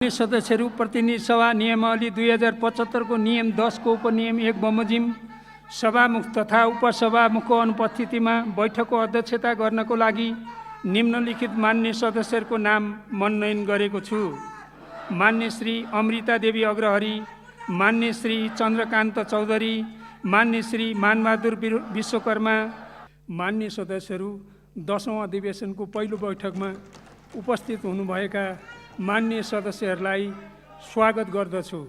सदस्यहरू प्रतिनिधि सभा नियमावली 2075 को नियम 10 को उपनियम 1 बमोजिम सभामुख तथा उपसभामुखको अनुपस्थितिमा बैठकको अध्यक्षता गर्नको लागि निम्नलिखित मान्य सदस्यहरूको नाम मनोनयन गरेको छु। मान्य श्री अमृता देवी अग्रहरी, मान्य श्री चन्द्रकान्त चौधरी, मान्य श्री मानबहादुर विश्वकर्मा। मान्य सदस्यहरू 10औं अधिवेशनको पहिलो बैठकमा उपस्थित हुनुभएका मान्य सदस्यहरूलाई स्वागत गर्दछु।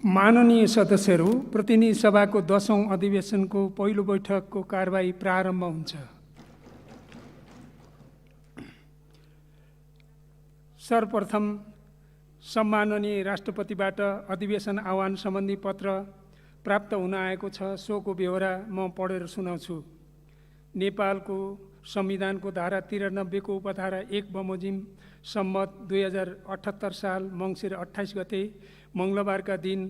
माननीय सदस्यहरू, प्रतिनिधि सभाको 10औं अधिवेशनको पहिलो बैठकको कारबाही प्रारम्भ हुन्छ। सर्वप्रथम सम्माननीय राष्ट्रपतिबाट अधिवेशन आह्वान सम्बन्धी पत्र प्राप्त हुन आएको छ। सोको बेहोरा म पढेर सुनाउँछु। नेपालको संविधानको धारा 93 को उपधारा 1 बमोजिम सम्मत 2078 साल मङ्सिर 28 गते मङ्गलबारका दिन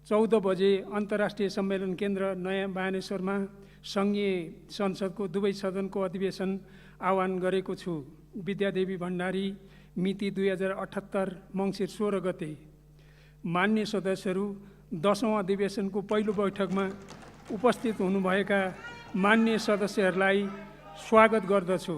14 बजे अन्तर्राष्ट्रिय सम्मेलन केन्द्र नयाँ बानेश्वरमा सङ्घीय संसदको दुवै सदनको अधिवेशन आह्वान गरेको छु। विद्यादेवी भण्डारी, मिति 2078 मङ्सिर 16 गते। मान्य सदस्यहरू, 10औं अधिवेशनको पहिलो बैठकमा उपस्थित हुनुभएका मान्य सदस्यहरूलाई स्वागत गर्दछु।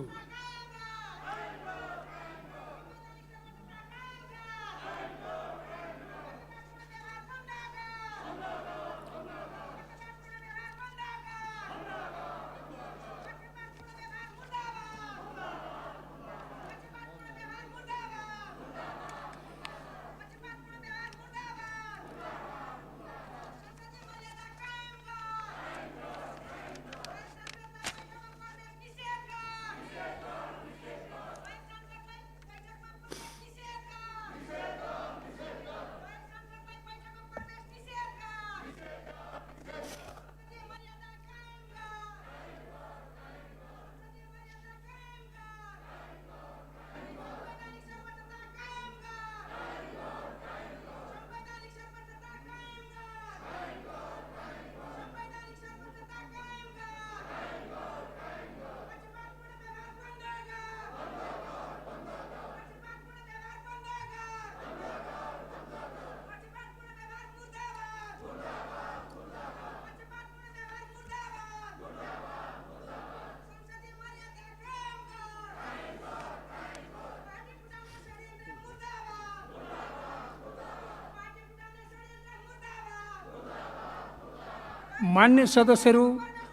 मान्य सदस्यहरू,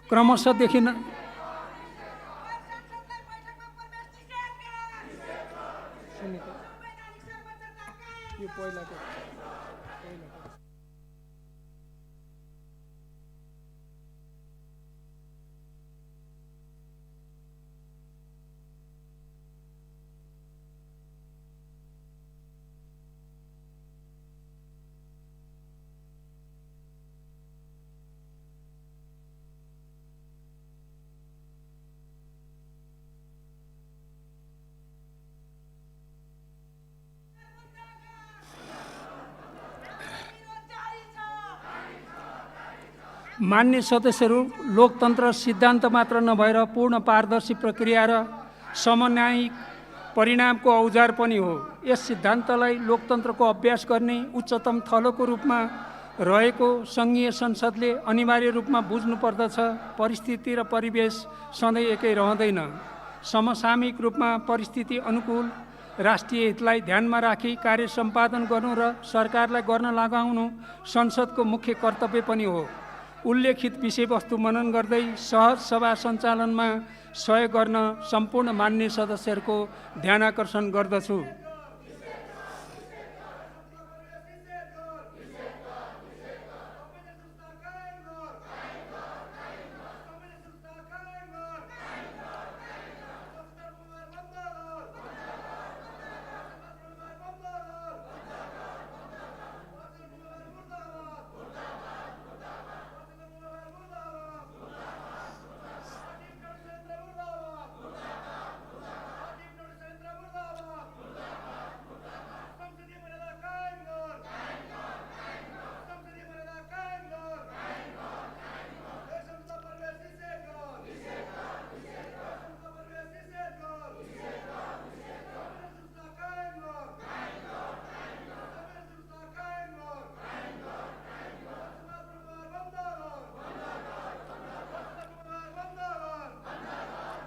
क्रमशः देखिन मान्य सदस्यहरू लोकतन्त्र सिद्धान्त मात्र नभएर पूर्ण पारदर्शी प्रक्रिया र समन्वयिक परिणामको औजार पनि हो। यस सिद्धान्तलाई लोकतन्त्रको अभ्यास गर्ने उच्चतम थलोको रूपमा रहेको सङ्घीय संसदले अनिवार्य रूपमा बुझ्नुपर्दछ। परिस्थिति र परिवेश सधैँ एकै रहँदैन। समसामयिक रूपमा परिस्थिति अनुकूल राष्ट्रिय हितलाई ध्यानमा राखी कार्य सम्पादन गर्नु र सरकारलाई गर्न लगाउनु संसदको मुख्य कर्तव्य पनि हो। उल्लेखित विषयवस्तु मनन गर्दै सहज सभा सञ्चालनमा सहयोग गर्न सम्पूर्ण मान्य सदस्यहरूको ध्यानाकर्षण गर्दछु।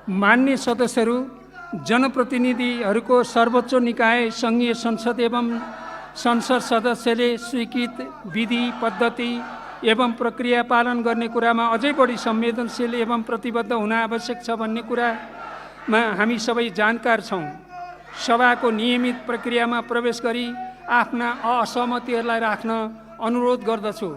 मान्य सदस्यहरू जनप्रतिनिधिहरूको सर्वोच्च निकाय सङ्घीय संसद एवं संसद सदस्यले स्वीकृत विधि पद्धति एवं प्रक्रिया पालन गर्ने कुरामा अझै बढी संवेदनशील एवं प्रतिबद्ध हुन आवश्यक छ भन्ने कुरामा हामी सबै जानकार छौँ। सभाको नियमित प्रक्रियामा प्रवेश गरी आफ्ना असहमतिहरूलाई राख्न अनुरोध गर्दछु।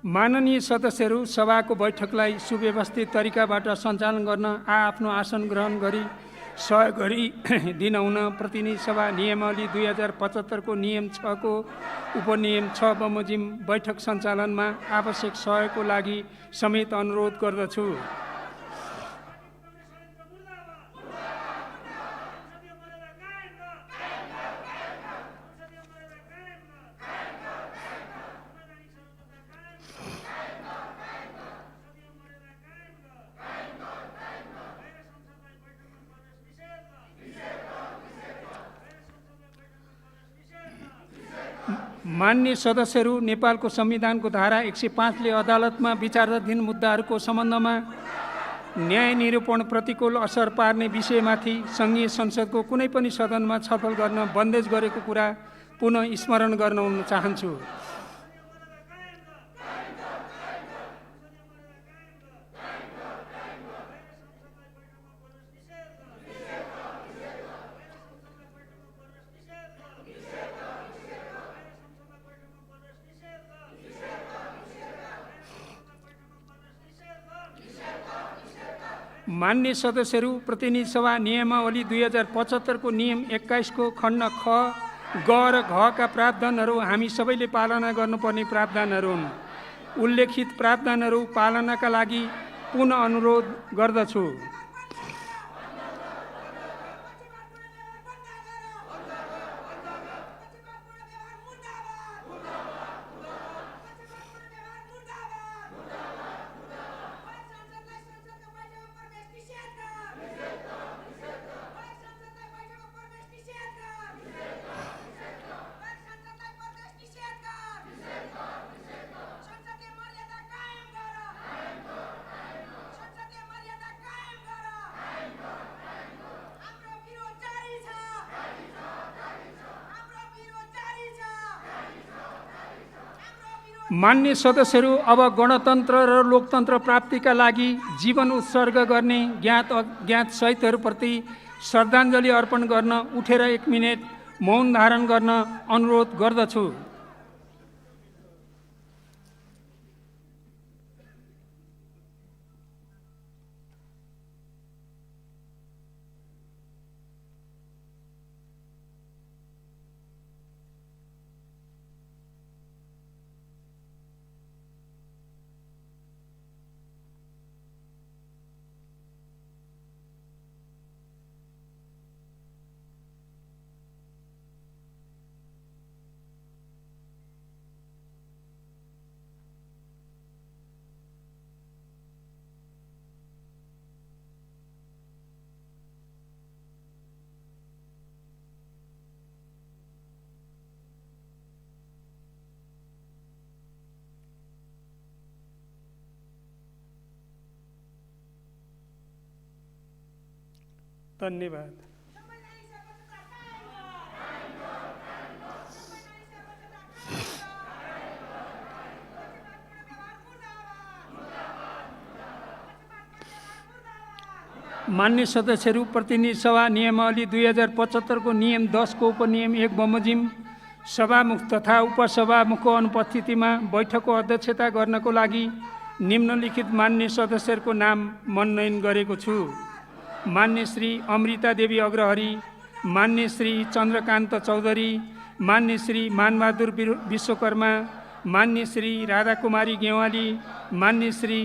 माननीय सदस्यहरू सभाको बैठकलाई सुव्यवस्थित तरिकाबाट सञ्चालन गर्न आफ्नो आसन ग्रहण गरी सहयोग गरी दिन हुन प्रतिनिधि सभा नियमावली 2075 को नियम 6 को उपनियम 6 बमोजिम बैठक सञ्चालनमा आवश्यक सहयोगको लागि समेत अनुरोध गर्दछु। माननीय सदस्यहरू, नेपालको संविधानको धारा 105 ले अदालतमा विचाराधीन मुद्दाहरूको सम्बन्धमा न्याय निरूपण प्रतिकूल असर पार्ने विषयमाथि सङ्घीय संसदको कुनै पनि सदनमा छलफल गर्न बन्देज गरेको कुरा पुनः स्मरण गर्न चाहन्छु। मान्य सदस्यहरू, प्रतिनिधि सभा नियमावली 2075 को नियम 21 को खण्ड ख, ग र घ का प्रावधानहरू हामी सबैले पालना गर्नुपर्ने प्रावधानहरू हुन्। उल्लेखित प्रावधानहरू पालनाका लागि पुनः अनुरोध गर्दछु। मान्य सदस्यहरू, अब गणतन्त्र र लोकतन्त्र प्राप्तिका लागि जीवन उत्सर्ग गर्ने ज्ञात अज्ञात शहीदहरूप्रति श्रद्धाञ्जली अर्पण गर्न उठेर 1 मिनेट मौन धारण गर्न अनुरोध गर्दछु। धन्यवाद। मान्य सदस्यहरू, प्रतिनिधि सभा नियमावली 2075 को नियम 10 को उपनियम 1 बमोजिम सभामुख तथा उपसभामुखको अनुपस्थितिमा बैठकको अध्यक्षता गर्नको लागि निम्नलिखित मान्य सदस्यहरूको नाम मनोनयन गरेको छु। मान्य श्री अमृता देवी अग्रहरी, मान्य श्री चन्द्रकान्त चौधरी, मान्य श्री मानबहादुर विश्वकर्मा, मान्य श्री राधाकुमारी गेवाली, मान्य श्री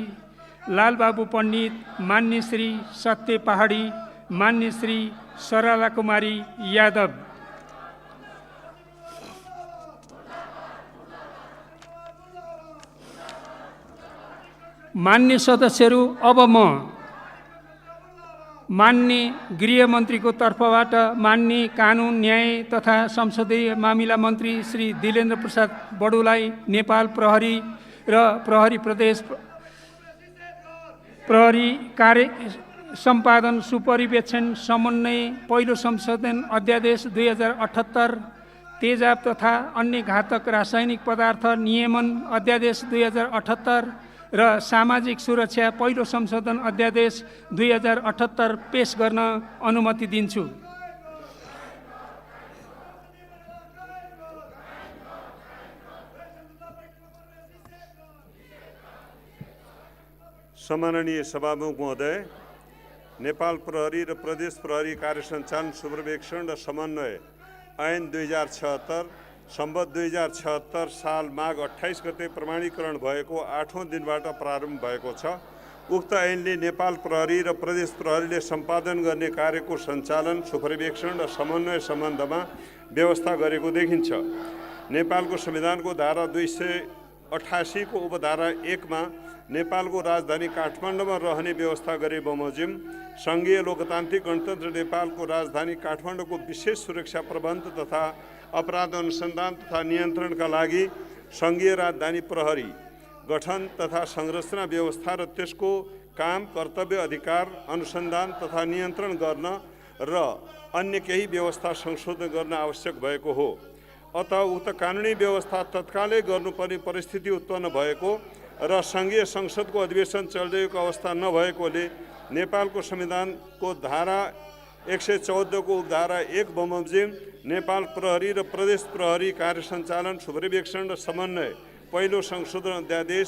लालबाबु पण्डित, मान्य श्री सत्य पहाडी, मान्य श्री सरला कुमारी यादव। मान्य सदस्यहरू, अब म मान्य गृहमन्त्रीको तर्फबाट मान्य कानुन न्याय तथा संसदीय मामिला मन्त्री श्री दिलेन्द्र प्रसाद बडुलाई नेपाल प्रहरी र प्रहरी प्रदेश प्रहरी कार्य सम्पादन सुपरिवेक्षण समन्वय पहिलो संशोधन अध्यादेश 2078, तेजाब तथा अन्य घातक रासायनिक पदार्थ नियमन अध्यादेश 2078 र सामाजिक सुरक्षा पहिलो संशोधन अध्यादेश 2078 पेश गर्न अनुमति दिन्छु। सम्माननीय सभामुख महोदय, नेपाल प्रहरी र प्रदेश प्रहरी कार्य सञ्चालन सुपरिवेक्षण र समन्वय ऐन 2076 सम्वत 2076 साल माघ 28 गते प्रमाणीकरण भएको 8औं दिनबाट प्रारम्भ भएको छ। उक्त ऐनले नेपाल प्रहरी र प्रदेश प्रहरीले सम्पादन गर्ने कार्यको सञ्चालन, सुपरिवेक्षण र समन्वय सम्बन्धमा व्यवस्था गरेको देखिन्छ। नेपालको संविधानको धारा 288 को उपधारा 1 मा नेपालको राजधानी काठमाडौँमा रहने व्यवस्था गरे बमोजिम संघीय लोकतान्त्रिक गणतन्त्र नेपालको राजधानी काठमाडौँको विशेष सुरक्षा प्रबन्ध तथा अपराध अनुसन्धान तथा नियन्त्रणका लागि संघीय राजधानी प्रहरी गठन तथा संरचना व्यवस्था र त्यसको काम, कर्तव्य, अधिकार, अनुसन्धान तथा नियन्त्रण गर्न र अन्य केही व्यवस्था संशोधन गर्न आवश्यक भएको हो। अतः उक्त कानुनी व्यवस्था तत्कालै गर्नुपर्ने परिस्थिति उत्पन्न भएको र संघीय संसदको अधिवेशन चलिरहेको अवस्था नभएकोले नेपालको संविधानको धारा 114 को उपधारा 1 बमोजिम नेपाल प्रहरी र प्रदेश प्रहरी कार्य सञ्चालन, सुपरिवेक्षण र समन्वय पहिलो संशोधन अध्यादेश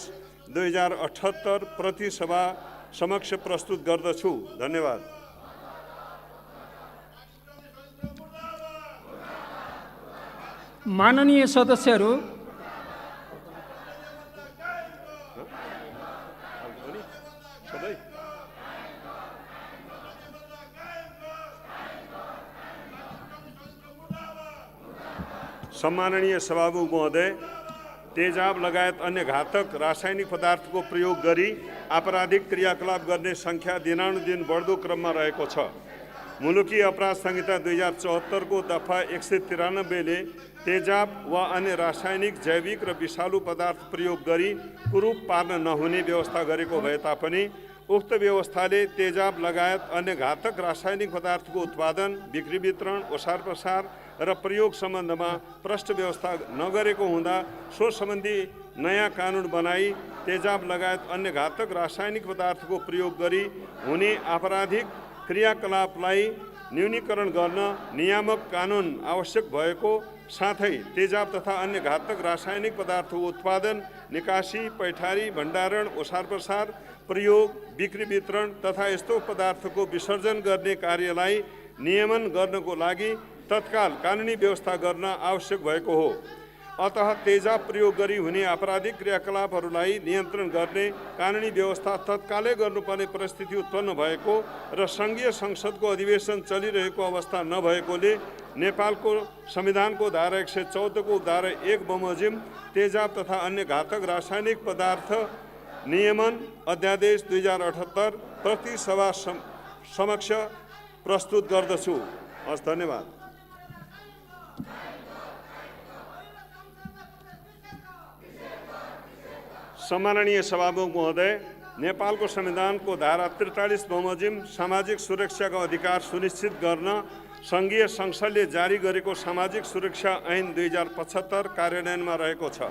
2078 प्रति सभा समक्ष प्रस्तुत गर्दछु। धन्यवाद। माननीय सदस्यहरू, सम्माननीय सभामुख महोदय, तेजाब लगायत अन्य घातक रासायनिक पदार्थको प्रयोग गरी आपराधिक क्रियाकलाप गर्ने संख्या दिनानुदिन बढ्दो क्रममा रहेको छ। मुलुकी अपराध संहिता 2074 को दफा 193 ले तेजाब वा अन्य रासायनिक, जैविक र विषालु पदार्थ प्रयोग गरी कुरूप पार्न नहुने व्यवस्था गरेको भए तापनि उक्त व्यवस्थाले तेजाब लगायत अन्य घातक रासायनिक पदार्थको उत्पादन, बिक्री, वितरण, ओसार प्रसार र प्रयोग सम्बन्धमा प्रष्ट व्यवस्था नगरेको हुँदा सो सम्बन्धी नयाँ कानुन बनाई तेजाब लगायत अन्य घातक रासायनिक पदार्थको प्रयोग गरी हुने आपराधिक क्रियाकलापलाई न्यूनीकरण गर्न नियामक कानुन आवश्यक भएको साथै तेजाब तथा अन्य घातक रासायनिक पदार्थको उत्पादन, निकासी, पैठारी, भण्डारण, ओसार प्रसार, प्रयोग, बिक्री, वितरण तथा यस्तो पदार्थको विसर्जन गर्ने कार्यलाई नियमन गर्नको लागि तत्काल कानुनी व्यवस्था गर्न आवश्यक भएको हो। अतः तेजाब प्रयोग गरी हुने आपराधिक क्रियाकलापहरूलाई नियन्त्रण गर्ने कानुनी व्यवस्था तत्कालै गर्नुपर्ने परिस्थिति उत्पन्न भएको र संघीय संसदको अधिवेशन चलिरहेको अवस्था नभएकोले नेपालको संविधानको धारा 114 को धारा 1 बमोजिम तेजाब तथा अन्य घातक रासायनिक पदार्थ नियमन अध्यादेश 2078 प्रति सभा समक्ष प्रस्तुत गर्दछु। हस्, धन्यवाद। सम्माननीय सभामुख महोदय, नेपालको संविधानको धारा 43 बमोजिम सामाजिक सुरक्षाको अधिकार सुनिश्चित गर्न संघीय संसदले जारी गरेको सामाजिक सुरक्षा ऐन 2075 कार्यान्वयनमा रहेको छ।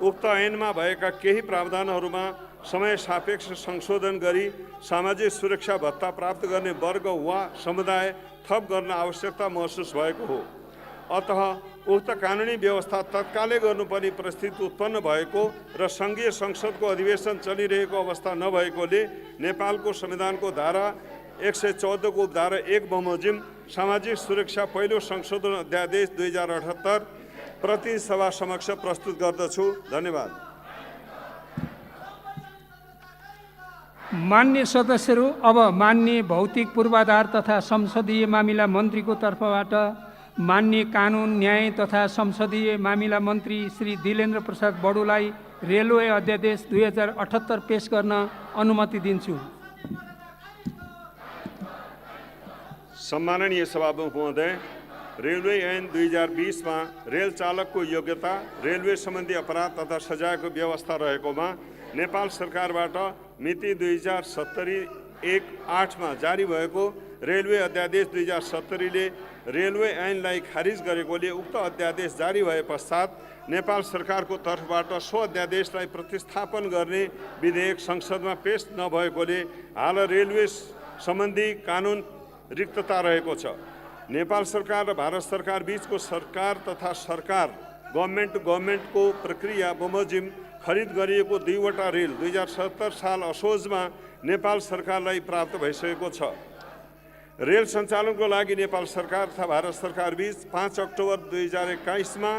उक्त ऐनमा भएका केही प्रावधानहरूमा समय सापेक्ष संशोधन गरी सामाजिक सुरक्षा भत्ता प्राप्त गर्ने वर्ग वा समुदाय थप गर्न आवश्यकता महसुस भएको हो। अतः उक्त कानुनी व्यवस्था तत्कालै गर्नुपर्ने परिस्थिति उत्पन्न भएको र संघीय संसदको अधिवेशन चलिरहेको अवस्था नभएकोले नेपालको संविधानको धारा 114 को धारा 1 बमोजिम सामाजिक सुरक्षा पहिलो संशोधन अध्यादेश 2078 प्रति सभा समक्ष प्रस्तुत गर्दछु। धन्यवाद। मान्य सदस्यहरू, अब मान्य भौतिक पूर्वाधार तथा संसदीय मामिला मन्त्रीको तर्फबाट मान्य कानुन, न्याय तथा संसदीय मामिला मन्त्री श्री दिलेन्द्र प्रसाद बडुलाई रेलवे अध्यादेश 2078 पेश गर्न अनुमति दिन्छु। सम्माननीय सभामुख महोदय, रेलवे ऐन 2020 मा रेल चालकको योग्यता, रेलवे सम्बन्धी अपराध तथा सजायको व्यवस्था रहेकोमा नेपाल सरकारबाट मिति 2070-1/8 मा जारी भएको रेलवे अध्यादेश 2070 ले रेलवे ऐनलाई खारिज गरेकोले उक्त अध्यादेश जारी भए पश्चात नेपाल सरकारको तर्फबाट सो अध्यादेशलाई प्रतिस्थापन गर्ने विधेयक संसदमा पेश नभएकोले हाल रेलवे सम्बन्धी कानुन रिक्तता रहेको छ। नेपाल सरकार र भारत सरकार बीचको सरकार तथा सरकार गभर्मेन्ट टु गभर्मेन्टको प्रक्रिया बमोजिम खरिद गरिएको 2वटा रेल 2077 साल असोजमा नेपाल सरकारलाई प्राप्त भइसकेको छ। रेल सञ्चालनको लागि नेपाल सरकार तथा भारत सरकार बीच 5 अक्टोबर 2021 मा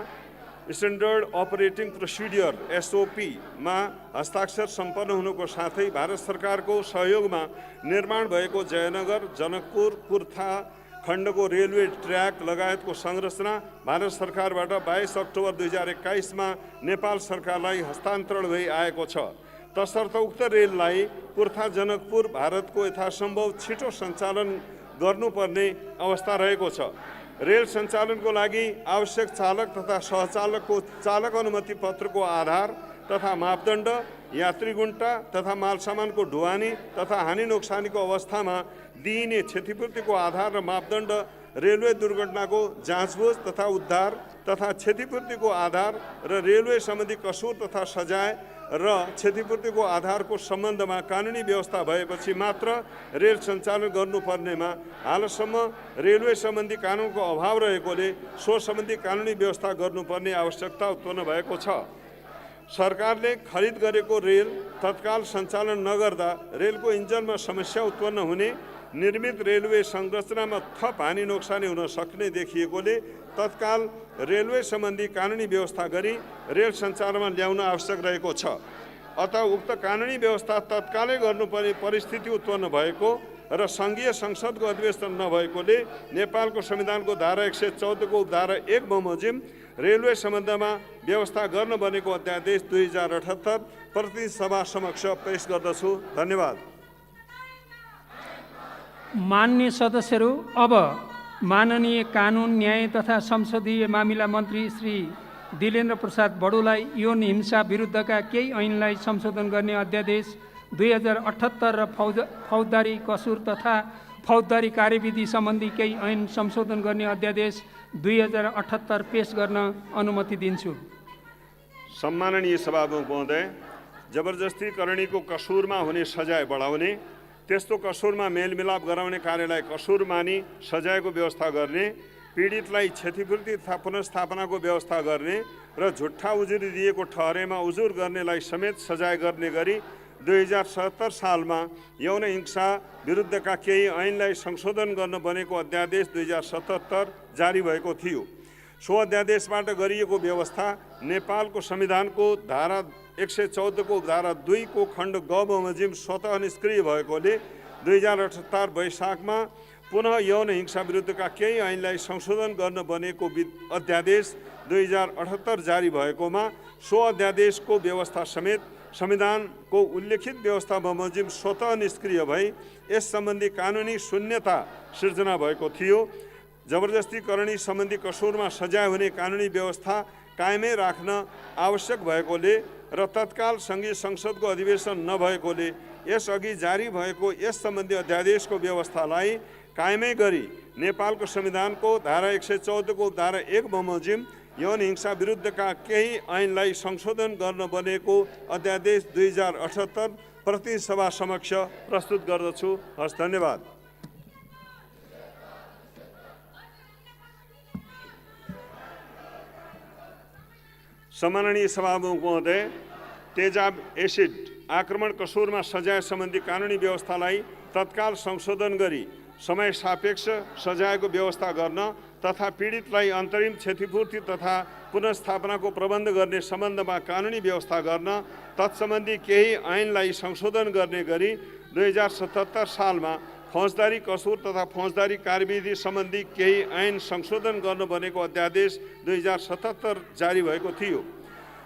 स्ट्यान्डर्ड अपरेटिङ प्रोसिडियर SOP मा हस्ताक्षर सम्पन्न हुनुको साथै भारत सरकारको सहयोगमा निर्माण भएको जयनगर, जनकपुर, कुर्था खण्डको रेलवे ट्र्याक लगायतको संरचना भारत सरकारबाट 22 अक्टोबर 2021 मा नेपाल सरकारलाई हस्तान्तरण भई आएको छ। तसर्थ उक्त रेललाई कुर्था जनकपुर भारतको यथासम्भव छिटो सञ्चालन गर्नुपर्ने अवस्था रहेको छ। रेल सञ्चालनको लागि आवश्यक चालक तथा सहचालकको चालक अनुमति पत्रको आधार तथा मापदण्ड, यात्रीगुण्टा तथा मालसामानको ढुवानी तथा हानि नोक्सानीको अवस्थामा दिइने क्षतिपूर्तिको आधार र मापदण्ड, रेलवे दुर्घटनाको जाँचबुझ तथा उद्धार तथा क्षतिपूर्तिको आधार र रेलवे सम्बन्धी कसुर तथा सजाय र क्षतिपूर्तिको आधारको सम्बन्धमा कानुनी व्यवस्था भएपछि मात्र रेल सञ्चालन गर्नुपर्नेमा हालसम्म रेलवे सम्बन्धी कानुनको अभाव रहेकोले सो सम्बन्धी कानुनी व्यवस्था गर्नुपर्ने आवश्यकता उत्पन्न भएको छ। सरकारले खरिद गरेको रेल तत्काल सञ्चालन नगर्दा रेलको इन्जनमा समस्या उत्पन्न हुने, निर्मित रेलवे संरचनामा थप हानि नोक्सानी हुन सक्ने देखिएकोले तत्काल रेलवे सम्बन्धी कानुनी व्यवस्था गरी रेल सञ्चालनमा ल्याउन आवश्यक रहेको छ। अतः उक्त कानुनी व्यवस्था तत्कालै गर्नुपर्ने परिस्थिति उत्पन्न भएको र सङ्घीय संसदको अधिवेशन नभएकोले नेपालको संविधानको धारा 114 को धारा 1 बमोजिम रेलवे सम्बन्धमा व्यवस्था गर्न बनेको अध्यादेश 2078 प्रतिनिधि सभा समक्ष पेश गर्दछु। धन्यवाद। मान्य सदस्यहरू, अब माननीय कानुन, न्याय तथा संसदीय मामिला मन्त्री श्री दिलेन्द्र प्रसाद बडुलाई यौन हिंसा विरुद्धका केही ऐनलाई संशोधन गर्ने अध्यादेश 2078 र फौजदारी कसुर तथा फौजदारी कार्यविधि सम्बन्धी केही ऐन संशोधन गर्ने अध्यादेश 2078 पेश गर्न अनुमति दिन्छु। सम्माननीय सभामुख महोदय, जबरजस्ती करणीको कसुरमा हुने सजाय बढाउने, त्यस्तो कसुरमा मेलमिलाप गराउने कार्यलाई कसुर मानी सजायको व्यवस्था गर्ने, पीडितलाई क्षतिपूर्ति तथा पुनर्स्थापनाको व्यवस्था गर्ने र झुट्टा उजुरी दिएको ठहरेमा उजुर गर्नेलाई समेत सजाय गर्ने गरी 2077 सालमा यौन हिंसा विरुद्धका केही ऐनलाई संशोधन गर्न बनेको अध्यादेश 2077 जारी भएको थियो। सो अध्यादेशबाट गरिएको व्यवस्था नेपालको संविधानको धारा 114 को धारा 2 को खण्ड ग बमोजिम स्वतः निष्क्रिय भएकोले 2078 वैशाखमा पुनः यौन हिंसा विरुद्धका केही ऐनलाई संशोधन गर्न बनेको अध्यादेश 2078 जारी भएकोमा सो अध्यादेशको व्यवस्था समेत संविधानको उल्लेखित व्यवस्था बमोजिम स्वतः निष्क्रिय भई यस सम्बन्धी कानुनी शून्यता सिर्जना भएको थियो। जबरजस्ती करणी सम्बन्धी कसुरमा सजाय हुने कानुनी व्यवस्था कायमै राख्न आवश्यक भएकोले र तत्काल सङ्घीय संसदको अधिवेशन नभएकोले यसअघि जारी भएको यस सम्बन्धी अध्यादेशको व्यवस्थालाई कायमै गरी नेपालको संविधानको धारा 114 को धारा 1 बमोजिम यौन हिंसा विरुद्धका केही ऐनलाई संशोधन गर्न बनेको अध्यादेश 2078 प्रतिनिधि सभा समक्ष प्रस्तुत गर्दछु। हस्, धन्यवाद। सम्माननीय सभामुख महोदय, तेजाब एसिड आक्रमण कसुरमा सजाय सम्बन्धी कानुनी व्यवस्थालाई तत्काल संशोधन गरी समय सापेक्ष सजायको व्यवस्था गर्न तथा पीडितलाई अन्तरिम क्षतिपूर्ति तथा पुनर्स्थापनाको प्रबन्ध गर्ने सम्बन्धमा कानुनी व्यवस्था गर्न तत्सम्बन्धी केही ऐनलाई संशोधन गर्ने गरी 2077 सालमा फौजदारी कसुर तथा फौजदारी कार्यविधि सम्बन्धी केही ऐन संशोधन गर्न बनेको अध्यादेश 2077 जारी भएको थियो।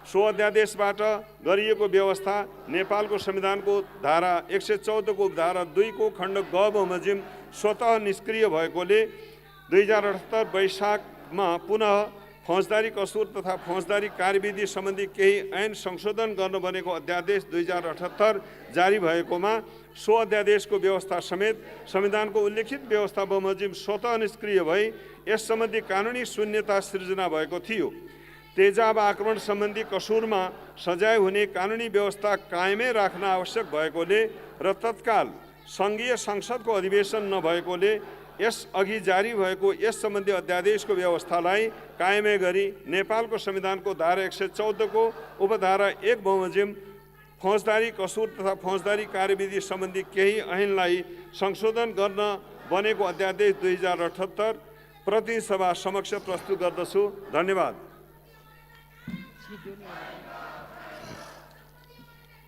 सो अध्यादेशबाट गरिएको व्यवस्था नेपालको संविधानको धारा 114 को धारा 2 को खण्ड ग बमोजिम स्वतः निष्क्रिय भएकोले 2078 वैशाखमा पुनः फौजदारी कसुर तथा फौजदारी कार्यविधि सम्बन्धी केही ऐन संशोधन गर्न बनेको अध्यादेश 2078 जारी भएकोमा सो अध्यादेशको व्यवस्था समेत संविधानको उल्लेखित व्यवस्था बमोजिम स्वतः निष्क्रिय भई यस सम्बन्धी कानुनी शून्यता सिर्जना भएको थियो। तेजाब आक्रमण सम्बन्धी कसुरमा सजाय हुने कानुनी व्यवस्था कायमै राख्न आवश्यक भएकोले र तत्काल सङ्घीय संसदको अधिवेशन नभएकोले यसअघि जारी भएको यस सम्बन्धी अध्यादेशको व्यवस्थालाई कायमै गरी नेपालको संविधानको धारा 114 को उपधारा 1 बमोजिम फौजदारी कसुर तथा फौजदारी कार्यविधि सम्बन्धी केही ऐनलाई संशोधन गर्न बनेको अध्यादेश 2078 प्रतिनिधि सभा समक्ष प्रस्तुत गर्दछु। धन्यवाद।